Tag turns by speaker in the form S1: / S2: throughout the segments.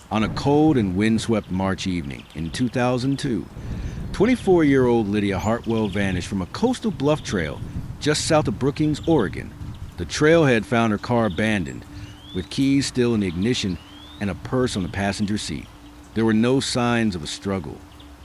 S1: On a cold and windswept March evening in 2002, 24-year-old Lydia Hartwell vanished from a coastal bluff trail just south of Brookings, Oregon. The trailhead found her car abandoned, with keys still in the ignition and a purse on the passenger seat. There were no signs of a struggle,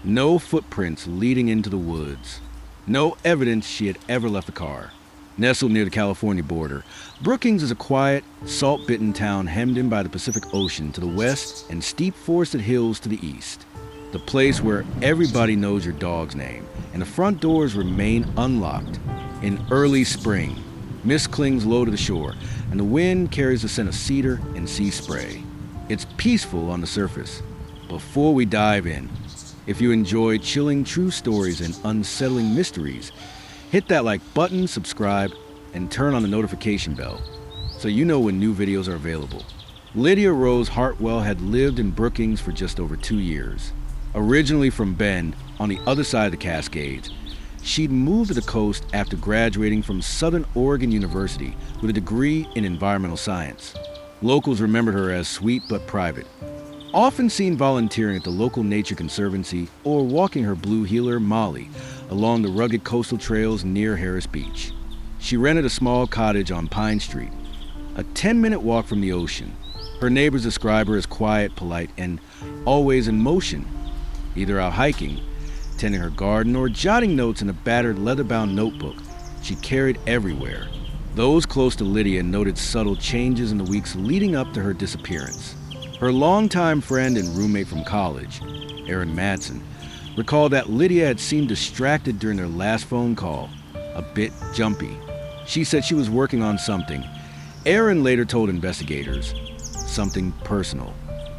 S1: no footprints leading into the woods, no evidence she had ever left the car. Nestled near the California border, Brookings is a quiet, salt-bitten town hemmed in by the Pacific Ocean to the west and steep forested hills to the east. The place where everybody knows your dog's name, and the front doors remain unlocked. In early spring, mist clings low to the shore, and the wind carries the scent of cedar and sea spray. It's peaceful on the surface. Before we dive in, if you enjoy chilling true stories and unsettling mysteries, hit that like button, subscribe, and turn on the notification bell so you know when new videos are available. Lydia Rose Hartwell had lived in Brookings for just over 2 years. Originally from Bend, on the other side of the Cascades, she'd moved to the coast after graduating from Southern Oregon University with a degree in environmental science. Locals remembered her as sweet but private, often seen volunteering at the local nature conservancy or walking her blue heeler, Molly, along the rugged coastal trails near Harris Beach. She rented a small cottage on Pine Street, a 10-minute walk from the ocean. Her neighbors describe her as quiet, polite, and always in motion, either out hiking, tending her garden, or jotting notes in a battered leather-bound notebook she carried everywhere. Those close to Lydia noted subtle changes in the weeks leading up to her disappearance. Her longtime friend and roommate from college, Erin Madsen, recalled that Lydia had seemed distracted during their last phone call, a bit jumpy. She said she was working on something. Erin later told investigators, something personal,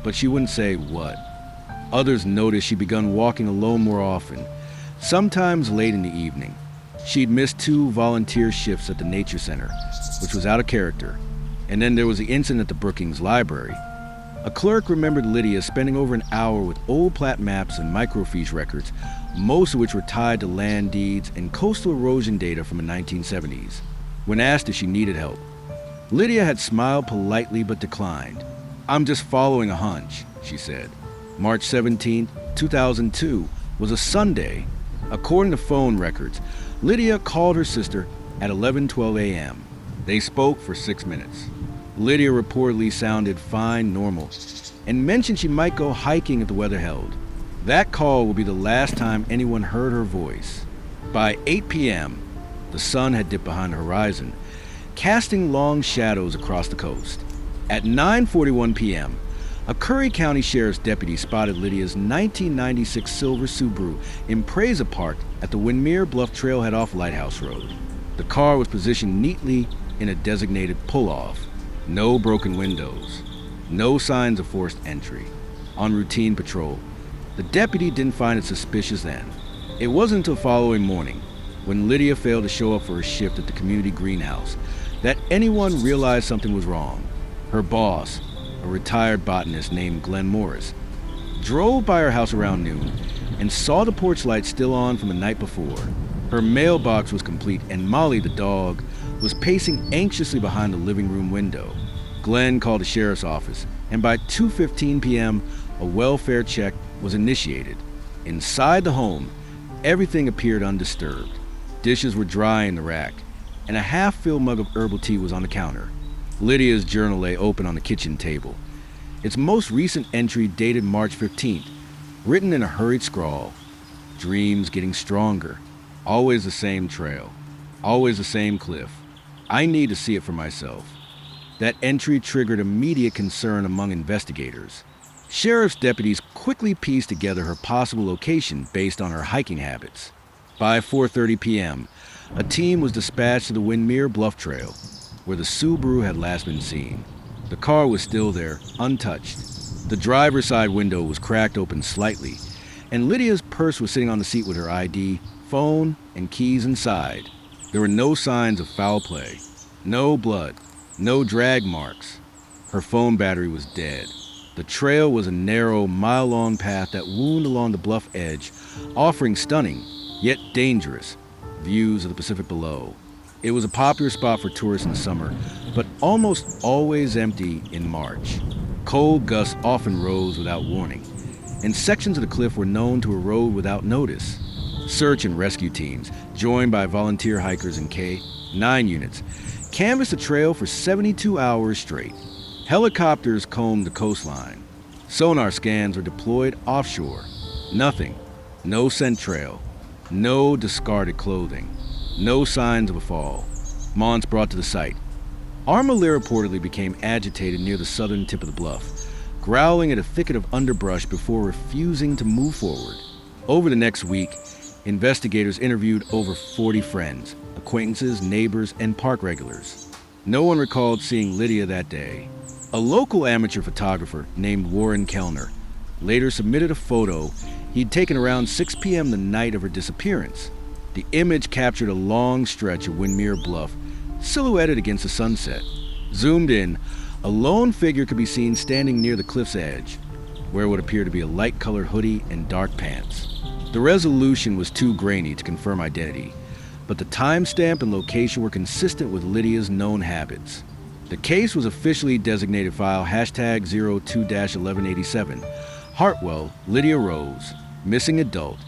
S1: but she wouldn't say what. Others noticed she'd begun walking alone more often, sometimes late in the evening. She'd missed 2 volunteer shifts at the nature center, which was out of character. And then there was the incident at the Brookings Library. A clerk remembered Lydia spending over an hour with old plat maps and microfiche records, most of which were tied to land deeds and coastal erosion data from the 1970s. When asked if she needed help, Lydia had smiled politely but declined. "I'm just following a hunch," she said. March 17, 2002 was a Sunday. According to phone records, Lydia called her sister at 11:12 a.m. They spoke for 6 minutes. Lydia reportedly sounded fine, normal, and mentioned she might go hiking if the weather held. That call would be the last time anyone heard her voice. By 8 p.m., the sun had dipped behind the horizon, casting long shadows across the coast. At 9:41 p.m., a Curry County Sheriff's deputy spotted Lydia's 1996 silver Subaru Impreza parked at the Windmere Bluff trailhead off Lighthouse Road. The car was positioned neatly in a designated pull-off. No broken windows, no signs of forced entry. On routine patrol, the deputy didn't find it suspicious then. It wasn't until following morning, when Lydia failed to show up for her shift at the community greenhouse, that anyone realized something was wrong. Her boss, a retired botanist named Glenn Morris, drove by her house around noon and saw the porch light still on from the night before. Her mailbox was complete, and Molly, the dog, was pacing anxiously behind the living room window. Glenn called the sheriff's office, and by 2:15 p.m., a welfare check was initiated. Inside the home, everything appeared undisturbed. Dishes were dry in the rack, and a half-filled mug of herbal tea was on the counter. Lydia's journal lay open on the kitchen table. Its most recent entry dated March 15th, written in a hurried scrawl. Dreams getting stronger. Always the same trail. Always the same cliff. I need to see it for myself. That entry triggered immediate concern among investigators. Sheriff's deputies quickly pieced together her possible location based on her hiking habits. By 4:30 p.m., a team was dispatched to the Windmere Bluff Trail, where the Subaru had last been seen. The car was still there, untouched. The driver's side window was cracked open slightly, and Lydia's purse was sitting on the seat with her ID, phone, and keys inside. There were no signs of foul play, no blood, no drag marks. Her phone battery was dead. The trail was a narrow, mile-long path that wound along the bluff edge, offering stunning, yet dangerous, views of the Pacific below. It was a popular spot for tourists in the summer, but almost always empty in March. Cold gusts often rose without warning, and sections of the cliff were known to erode without notice. Search and rescue teams, joined by volunteer hikers and K-9 units, canvassed the trail for 72 hours straight. Helicopters combed the coastline. Sonar scans were deployed offshore. Nothing. No scent trail. No discarded clothing. No signs of a fall. Monts brought to the site. Armadillo reportedly became agitated near the southern tip of the bluff, growling at a thicket of underbrush before refusing to move forward. Over the next week, investigators interviewed over 40 friends, acquaintances, neighbors, and park regulars. No one recalled seeing Lydia that day. A local amateur photographer named Warren Kellner later submitted a photo he'd taken around 6 p.m. the night of her disappearance. The image captured a long stretch of Windmere Bluff, silhouetted against the sunset. Zoomed in, a lone figure could be seen standing near the cliff's edge, where would appear to be a light-colored hoodie and dark pants. The resolution was too grainy to confirm identity, but the timestamp and location were consistent with Lydia's known habits. The case was officially designated file #02-1187. Hartwell, Lydia Rose, missing adult.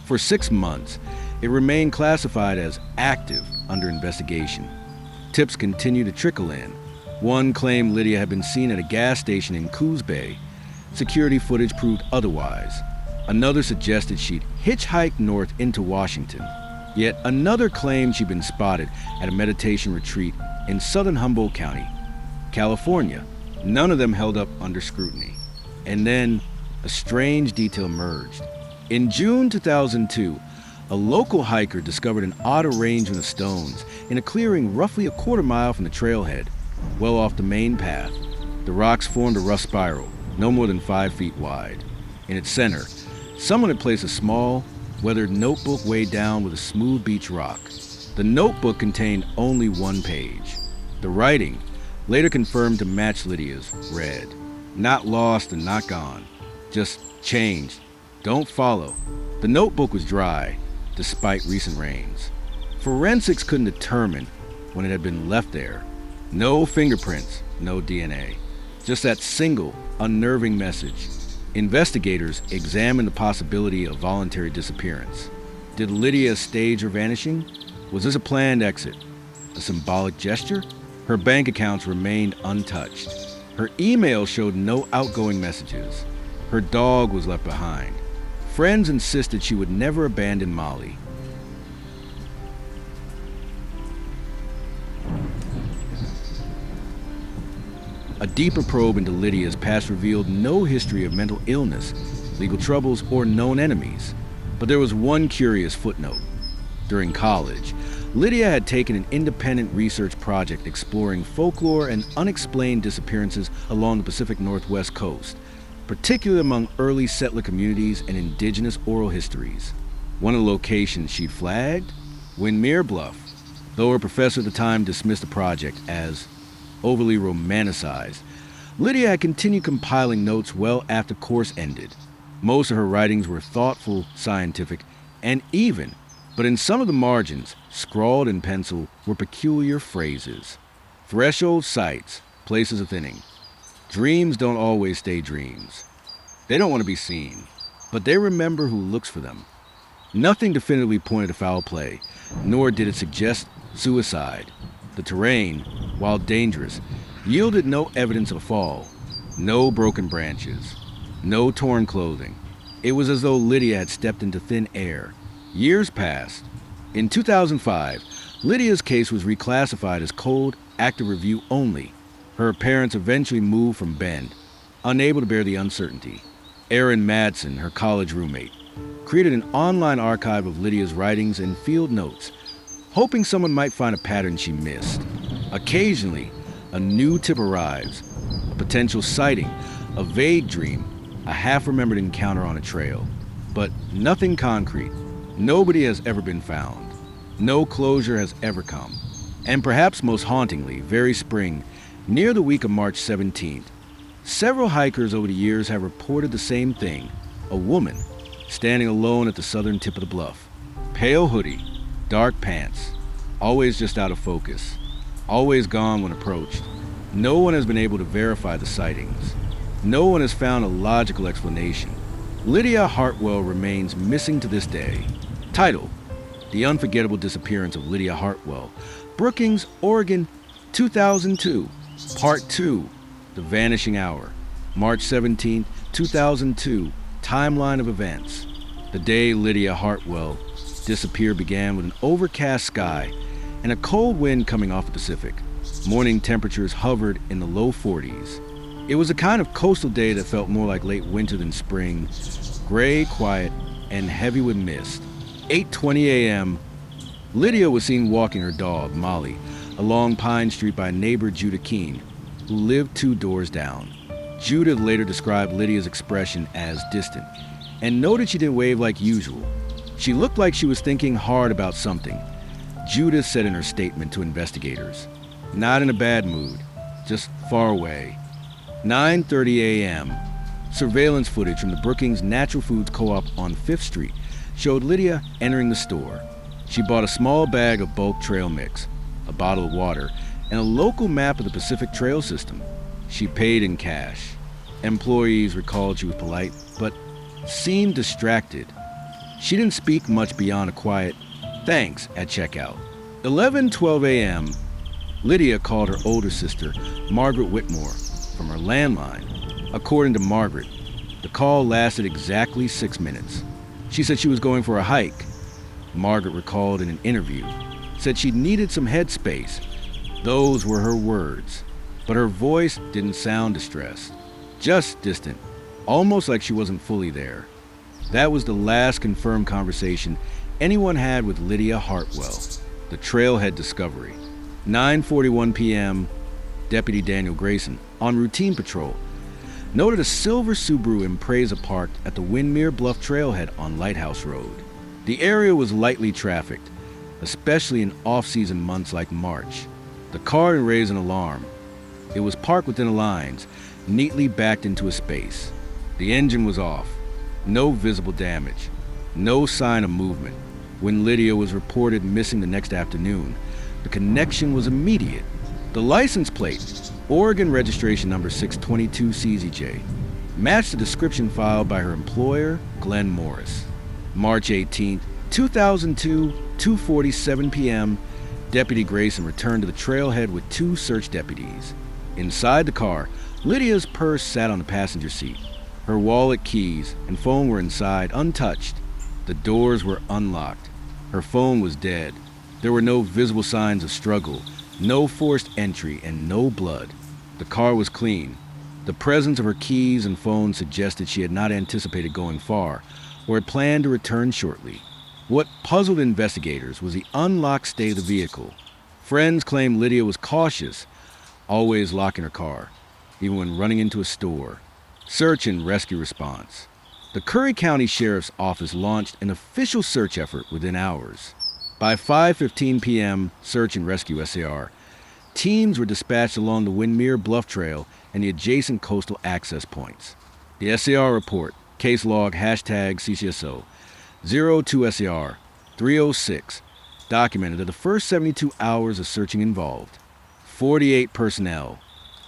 S1: For 6 months, it remained classified as active under investigation. Tips continued to trickle in. One claimed Lydia had been seen at a gas station in Coos Bay. Security footage proved otherwise. Another suggested she'd hitchhiked north into Washington. Yet another claimed she'd been spotted at a meditation retreat in southern Humboldt County, California. None of them held up under scrutiny. And then a strange detail emerged. In June 2002, a local hiker discovered an odd arrangement of stones in a clearing roughly a quarter mile from the trailhead, well off the main path. The rocks formed a rough spiral, no more than 5 feet wide. In its center, someone had placed a small, weathered notebook weighed down with a smooth beach rock. The notebook contained only 1 page. The writing, later confirmed to match Lydia's, read, "Not lost and not gone, just changed. Don't follow." The notebook was dry, despite recent rains. Forensics couldn't determine when it had been left there. No fingerprints, no DNA. Just that single, unnerving message. Investigators examined the possibility of voluntary disappearance. Did Lydia stage her vanishing? Was this a planned exit? A symbolic gesture? Her bank accounts remained untouched. Her email showed no outgoing messages. Her dog was left behind. Friends insisted she would never abandon Molly. A deeper probe into Lydia's past revealed no history of mental illness, legal troubles, or known enemies. But there was one curious footnote. During college, Lydia had taken an independent research project exploring folklore and unexplained disappearances along the Pacific Northwest coast, particularly among early settler communities and indigenous oral histories. One of the locations she flagged? Windmere Bluff, though her professor at the time dismissed the project as overly romanticized. Lydia had continued compiling notes well after course ended. Most of her writings were thoughtful, scientific, and even, but in some of the margins, scrawled in pencil, were peculiar phrases. Threshold sites, places of thinning. Dreams don't always stay dreams. They don't want to be seen, but they remember who looks for them. Nothing definitively pointed to foul play, nor did it suggest suicide. The terrain, while dangerous, yielded no evidence of a fall. No broken branches. No torn clothing. It was as though Lydia had stepped into thin air. Years passed. In 2005, Lydia's case was reclassified as cold, active review only. Her parents eventually moved from Bend, unable to bear the uncertainty. Aaron Madsen, her college roommate, created an online archive of Lydia's writings and field notes, hoping someone might find a pattern she missed. Occasionally, a new tip arrives, a potential sighting, a vague dream, a half-remembered encounter on a trail. But nothing concrete. Nobody has ever been found. No closure has ever come. And perhaps most hauntingly, very spring, near the week of March 17th, several hikers over the years have reported the same thing, a woman standing alone at the southern tip of the bluff. Pale hoodie, dark pants, always just out of focus, always gone when approached. No one has been able to verify the sightings. No one has found a logical explanation. Lydia Hartwell remains missing to this day. Title: The Unforgettable Disappearance of Lydia Hartwell, Brookings, Oregon, 2002. Part 2, The Vanishing Hour, March 17, 2002. Timeline of events. The day Lydia Hartwell disappeared began with an overcast sky and a cold wind coming off the Pacific. Morning temperatures hovered in the low 40s. It was a kind of coastal day that felt more like late winter than spring, gray, quiet, and heavy with mist. 8:20 a.m., Lydia was seen walking her dog, Molly, along Pine Street by neighbor Judith Keene, who lived 2 doors down. Judith later described Lydia's expression as distant, and noted she didn't wave like usual. She looked like she was thinking hard about something. Judith said in her statement to investigators, "Not in a bad mood, just far away." 9:30 a.m., surveillance footage from the Brookings Natural Foods Co-op on 5th Street showed Lydia entering the store. She bought a small bag of bulk trail mix, a bottle of water, and a local map of the Pacific Trail system. She paid in cash. Employees recalled she was polite, but seemed distracted. She didn't speak much beyond a quiet "thanks" at checkout. 11:12 a.m., Lydia called her older sister, Margaret Whitmore, from her landline. According to Margaret, the call lasted exactly 6 minutes. She said she was going for a hike. Margaret recalled in an interview, said she needed some headspace. Those were her words, but her voice didn't sound distressed, just distant, almost like she wasn't fully there. That was the last confirmed conversation anyone had with Lydia Hartwell, the trailhead discovery. 9:41 p.m., Deputy Daniel Grayson, on routine patrol, noted a silver Subaru Impreza parked at the Windmere Bluff trailhead on Lighthouse Road. The area was lightly trafficked, especially in off-season months like March. The car didn't raise an alarm. It was parked within the lines, neatly backed into a space. The engine was off. No visible damage. No sign of movement. When Lydia was reported missing the next afternoon, the connection was immediate. The license plate, Oregon registration number 622CZJ, matched the description filed by her employer, Glenn Morris. March 18, 2002, 2:47 p.m., Deputy Grayson returned to the trailhead with 2 search deputies. Inside the car, Lydia's purse sat on the passenger seat. Her wallet, keys, and phone were inside, untouched. The doors were unlocked. Her phone was dead. There were no visible signs of struggle, no forced entry, and no blood. The car was clean. The presence of her keys and phone suggested she had not anticipated going far, or had planned to return shortly. What puzzled investigators was the unlocked state of the vehicle. Friends claimed Lydia was cautious, always locking her car, even when running into a store. Search and rescue response. The Curry County Sheriff's Office launched an official search effort within hours. By 5:15 p.m., search and rescue SAR, teams were dispatched along the Windmere Bluff Trail and the adjacent coastal access points. The SAR report, case log #CCSO, 02SAR 306, documented that the first 72 hours of searching involved 48 personnel,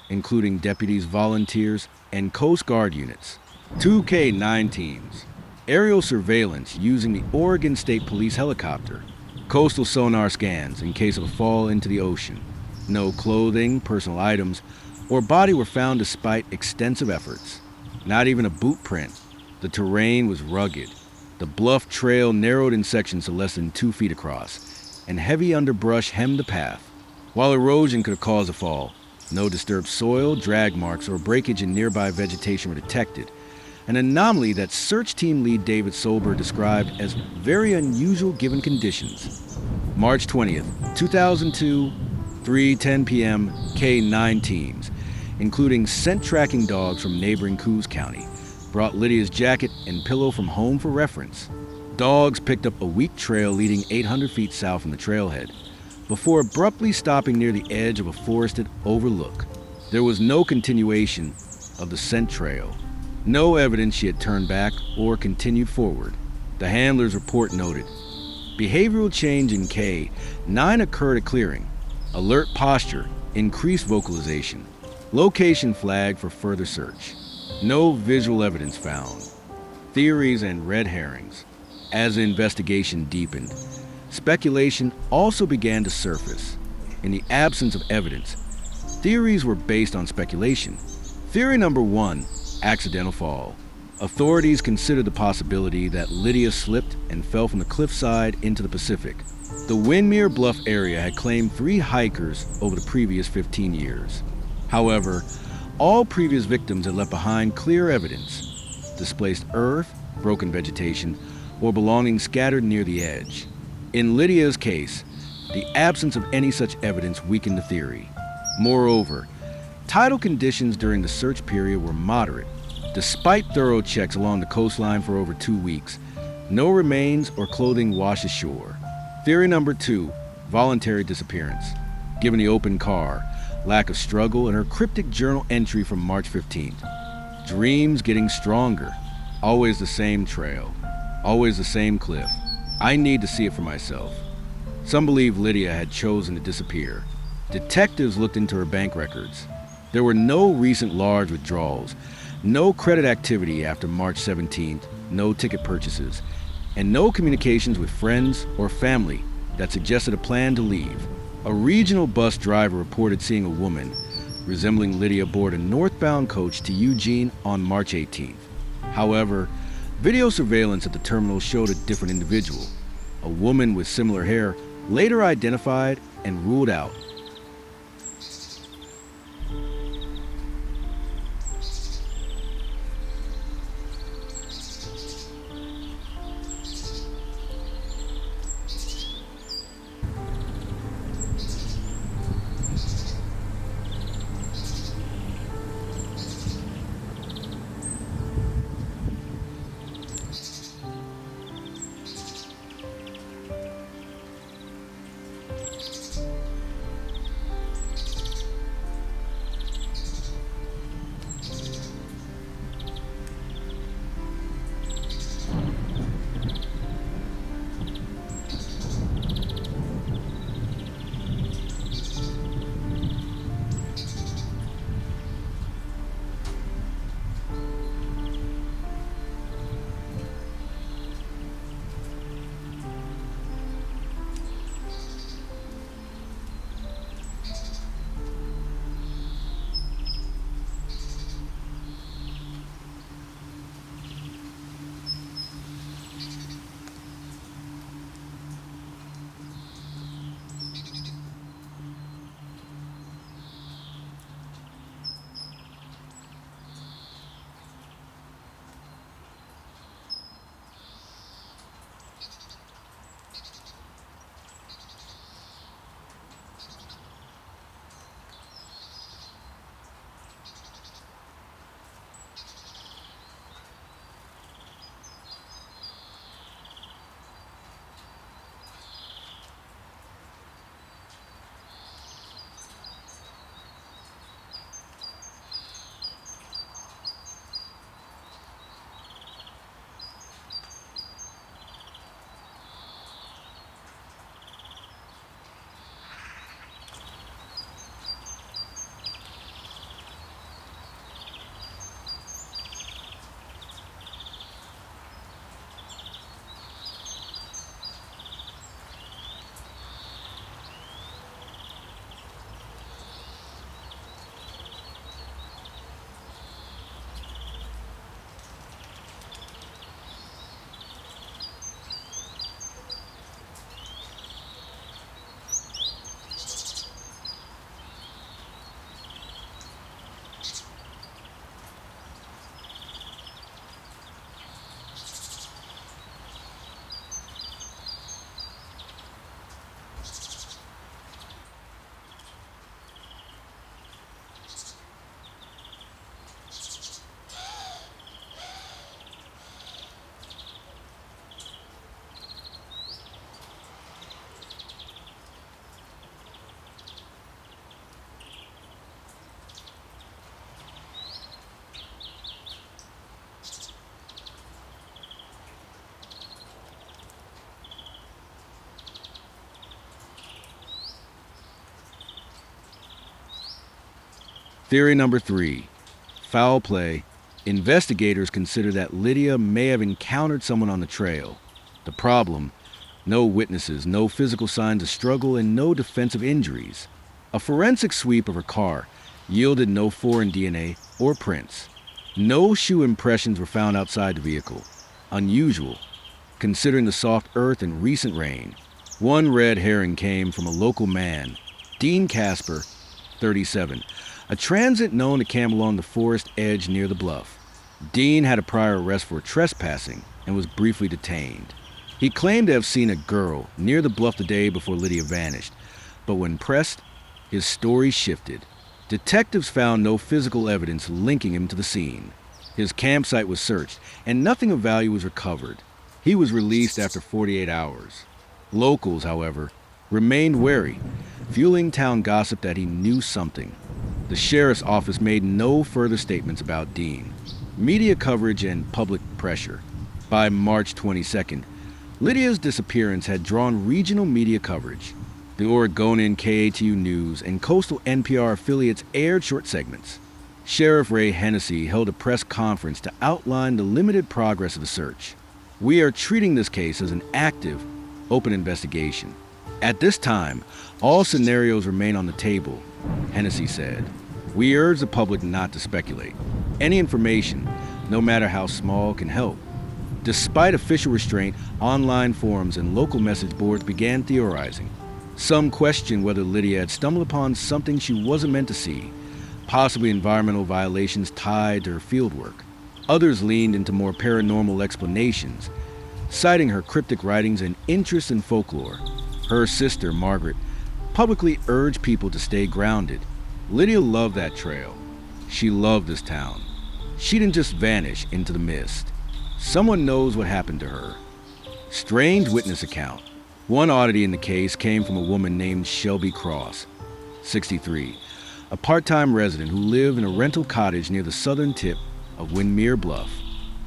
S1: including deputies, volunteers, and Coast Guard units, 2 K-9 teams, aerial surveillance using the Oregon State Police helicopter, coastal sonar scans in case of a fall into the ocean. No clothing, personal items, or body were found despite extensive efforts. Not even a boot print. The terrain was rugged. The bluff trail narrowed in sections to less than 2 feet across, and heavy underbrush hemmed the path. While erosion could have caused a fall, no disturbed soil, drag marks, or breakage in nearby vegetation were detected, an anomaly that search team lead David Solberg described as very unusual given conditions. March 20th, 2002, 3:10 p.m., K-9 teams, including scent tracking dogs from neighboring Coos County, brought Lydia's jacket and pillow from home for reference. Dogs picked up a weak trail leading 800 feet south from the trailhead, before abruptly stopping near the edge of a forested overlook. There was no continuation of the scent trail, no evidence she had turned back or continued forward. The handler's report noted, behavioral change in K-9 occurred at clearing, alert posture, increased vocalization, location flagged for further search. No visual evidence found. Theories and red herrings. As the investigation deepened, speculation also began to surface. In the absence of evidence, theories were based on speculation. Theory number 1, accidental fall. Authorities considered the possibility that Lydia slipped and fell from the cliffside into the Pacific. The Windmere Bluff area had claimed 3 hikers over the previous 15 years. However, all previous victims had left behind clear evidence: displaced earth, broken vegetation, or belongings scattered near the edge. In Lydia's case, the absence of any such evidence weakened the theory. Moreover, tidal conditions during the search period were moderate. Despite thorough checks along the coastline for over 2 weeks, no remains or clothing washed ashore. Theory number 2, voluntary disappearance. Given the open car, lack of struggle, and her cryptic journal entry from March 15th. Dreams getting stronger. Always the same trail. Always the same cliff. I need to see it for myself. Some believe Lydia had chosen to disappear. Detectives looked into her bank records. There were no recent large withdrawals, no credit activity after March 17th, no ticket purchases, and no communications with friends or family that suggested a plan to leave. A regional bus driver reported seeing a woman resembling Lydia board a northbound coach to Eugene on March 18th. However, video surveillance at the terminal showed a different individual, a woman with similar hair, later identified and ruled out. Theory number 3, foul play, Investigators consider that Lydia may have encountered someone on the trail. The problem: no witnesses, no physical signs of struggle, and no defensive injuries. A forensic sweep of her car yielded no foreign DNA or prints. No shoe impressions were found outside the vehicle. Unusual, considering the soft earth and recent rain. One red herring came from a local man, Dean Casper, 37, a transit known to camp along the forest edge near the bluff. Dean had a prior arrest for trespassing and was briefly detained. He claimed to have seen a girl near the bluff the day before Lydia vanished, but when pressed, his story shifted. Detectives found no physical evidence linking him to the scene. His campsite was searched, and nothing of value was recovered. He was released after 48 hours. Locals, however, remained wary, fueling town gossip that he knew something. The sheriff's office made no further statements about Dean. Media coverage and public pressure. By March 22nd, Lydia's disappearance had drawn regional media coverage. The Oregonian KATU News and coastal NPR affiliates aired short segments. Sheriff Ray Hennessy held a press conference to outline the limited progress of the search. "We are treating this case as an active, open investigation. At this time, all scenarios remain on the table," Hennessy said. "We urge the public not to speculate. Any information, no matter how small, can help." Despite official restraint, online forums and local message boards began theorizing. Some questioned whether Lydia had stumbled upon something she wasn't meant to see, possibly environmental violations tied to her fieldwork. Others leaned into more paranormal explanations, citing her cryptic writings and interest in folklore. Her sister, Margaret, publicly urged people to stay grounded. Lydia loved that trail. She loved this town. She didn't just vanish into the mist. Someone knows what happened to her. Strange witness account. One oddity in the case came from a woman named Shelby Cross, 63, a part-time resident who lived in a rental cottage near the southern tip of Windmere Bluff.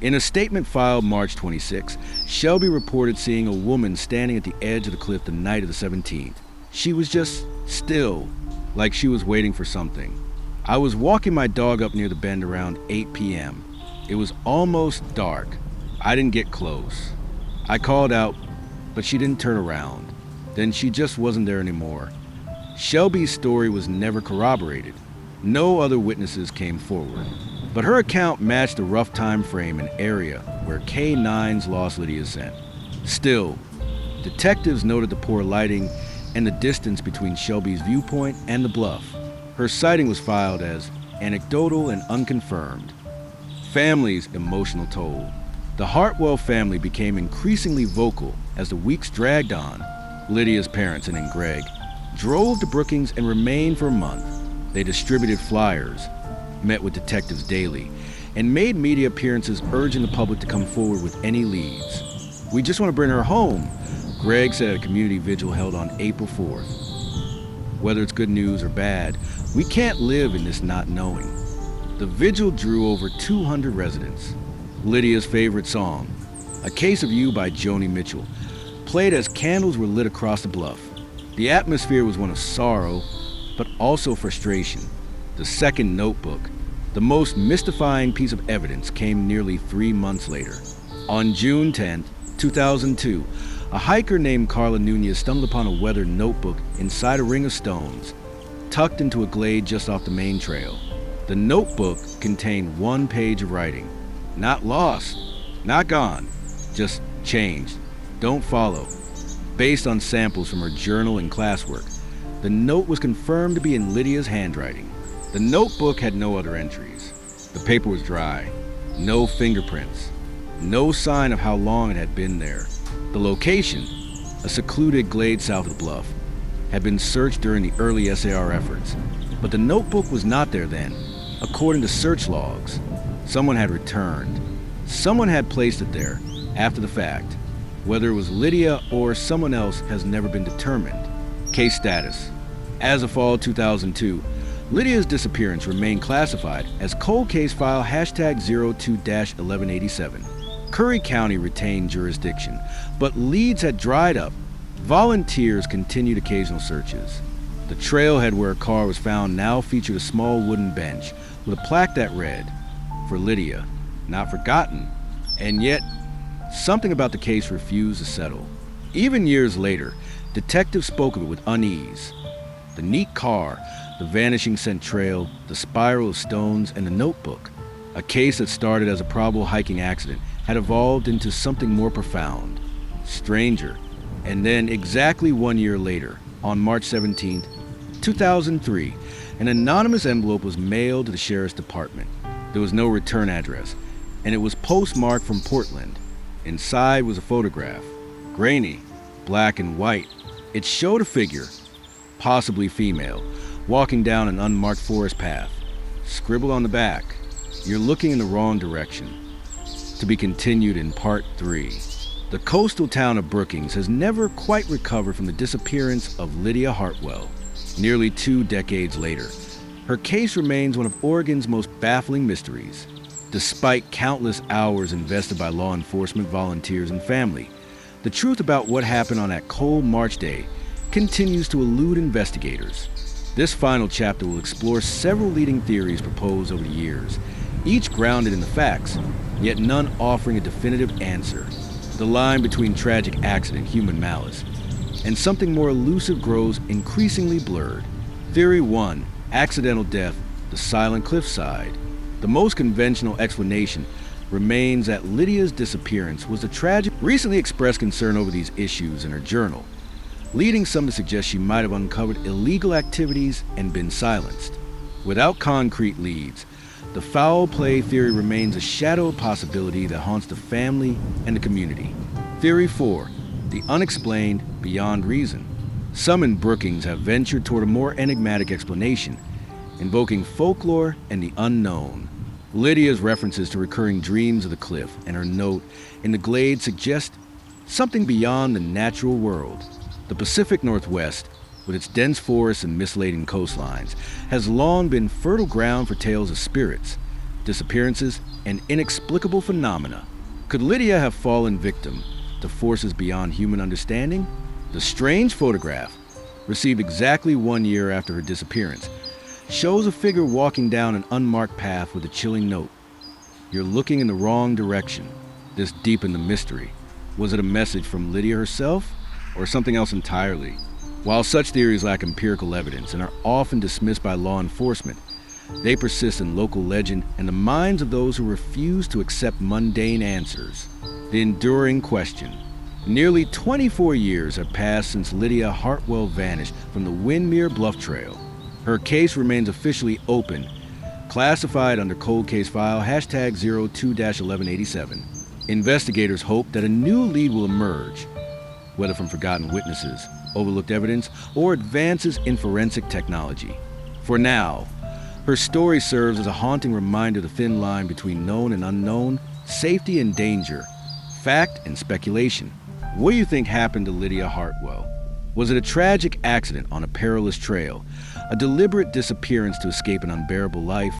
S1: In a statement filed March 26, Shelby reported seeing a woman standing at the edge of the cliff the night of the 17th. She was just still, like she was waiting for something. "I was walking my dog up near the bend around 8 p.m. It was almost dark. I didn't get close. I called out, but she didn't turn around. Then she just wasn't there anymore." Shelby's story was never corroborated. No other witnesses came forward. But her account matched the rough time frame and area where K-9s lost Lydia's scent. Still, detectives noted the poor lighting and the distance between Shelby's viewpoint and the bluff. Her sighting was filed as anecdotal and unconfirmed. Family's emotional toll. The Hartwell family became increasingly vocal as the weeks dragged on. Lydia's parents, and then Greg, drove to Brookings and remained for a month. They distributed flyers, met with detectives daily, and made media appearances urging the public to come forward with any leads. "We just want to bring her home," Greg said at a community vigil held on April 4th. "Whether it's good news or bad, we can't live in this not knowing." The vigil drew over 200 residents. Lydia's favorite song, "A Case of You" by Joni Mitchell, played as candles were lit across the bluff. The atmosphere was one of sorrow, but also frustration. The second notebook, the most mystifying piece of evidence, came nearly 3 months later. On June 10, 2002, a hiker named Carla Nunez stumbled upon a weathered notebook inside a ring of stones, tucked into a glade just off the main trail. The notebook contained one page of writing. "Not lost, not gone, just changed. Don't follow." Based on samples from her journal and classwork, the note was confirmed to be in Lydia's handwriting. The notebook had no other entries. The paper was dry, no fingerprints, no sign of how long it had been there. The location, a secluded glade south of the bluff, had been searched during the early SAR efforts, but the notebook was not there then. According to search logs, someone had returned. Someone had placed it there after the fact. Whether it was Lydia or someone else has never been determined. Case status. As of fall 2002, Lydia's disappearance remained classified as cold case file #02-1187. Curry County retained jurisdiction, but leads had dried up. Volunteers continued occasional searches. The trailhead where a car was found now featured a small wooden bench with a plaque that read, for Lydia, not forgotten, and yet something about the case refused to settle. Even years later, detectives spoke of it with unease. The neat car, the vanishing scent trail, the spiral of stones, and the notebook. A case that started as a probable hiking accident had evolved into something more profound, stranger. And then, exactly 1 year later, on March 17, 2003, an anonymous envelope was mailed to the sheriff's department. There was no return address, and it was postmarked from Portland. Inside was a photograph, grainy, black and white. It showed a figure, possibly female, walking down an unmarked forest path. Scribbled on the back, "You're looking in the wrong direction." To be continued in Part 3. The coastal town of Brookings has never quite recovered from the disappearance of Lydia Hartwell. Nearly 2 decades later, her case remains one of Oregon's most baffling mysteries. Despite countless hours invested by law enforcement, volunteers, and family, the truth about what happened on that cold March day continues to elude investigators. This final chapter will explore several leading theories proposed over the years, each grounded in the facts, yet none offering a definitive answer. The line between tragic accident, human malice, and something more elusive grows increasingly blurred. Theory 1, accidental death, the silent cliffside. The most conventional explanation remains that Lydia's disappearance was a tragic. Recently expressed concern over these issues in her journal, leading some to suggest she might have uncovered illegal activities and been silenced. Without concrete leads, the foul play theory remains a shadow of possibility that haunts the family and the community. Theory 4, the unexplained beyond reason. Some in Brookings have ventured toward a more enigmatic explanation, invoking folklore and the unknown. Lydia's references to recurring dreams of the cliff and her note in the glade suggest something beyond the natural world. The Pacific Northwest, with its dense forests and mist-laden coastlines, has long been fertile ground for tales of spirits, disappearances, and inexplicable phenomena. Could Lydia have fallen victim to forces beyond human understanding? The strange photograph, received exactly 1 year after her disappearance, shows a figure walking down an unmarked path with a chilling note. "You're looking in the wrong direction." This deepened the mystery. Was it a message from Lydia herself, or something else entirely? While such theories lack empirical evidence and are often dismissed by law enforcement, they persist in local legend and the minds of those who refuse to accept mundane answers. The enduring question. Nearly 24 years have passed since Lydia Hartwell vanished from the Windmere Bluff Trail. Her case remains officially open, classified under cold case file #02-1187. Investigators hope that a new lead will emerge, whether from forgotten witnesses, overlooked evidence, or advances in forensic technology. For now, her story serves as a haunting reminder of the thin line between known and unknown, safety and danger, fact and speculation. What do you think happened to Lydia Hartwell? Was it a tragic accident on a perilous trail, a deliberate disappearance to escape an unbearable life,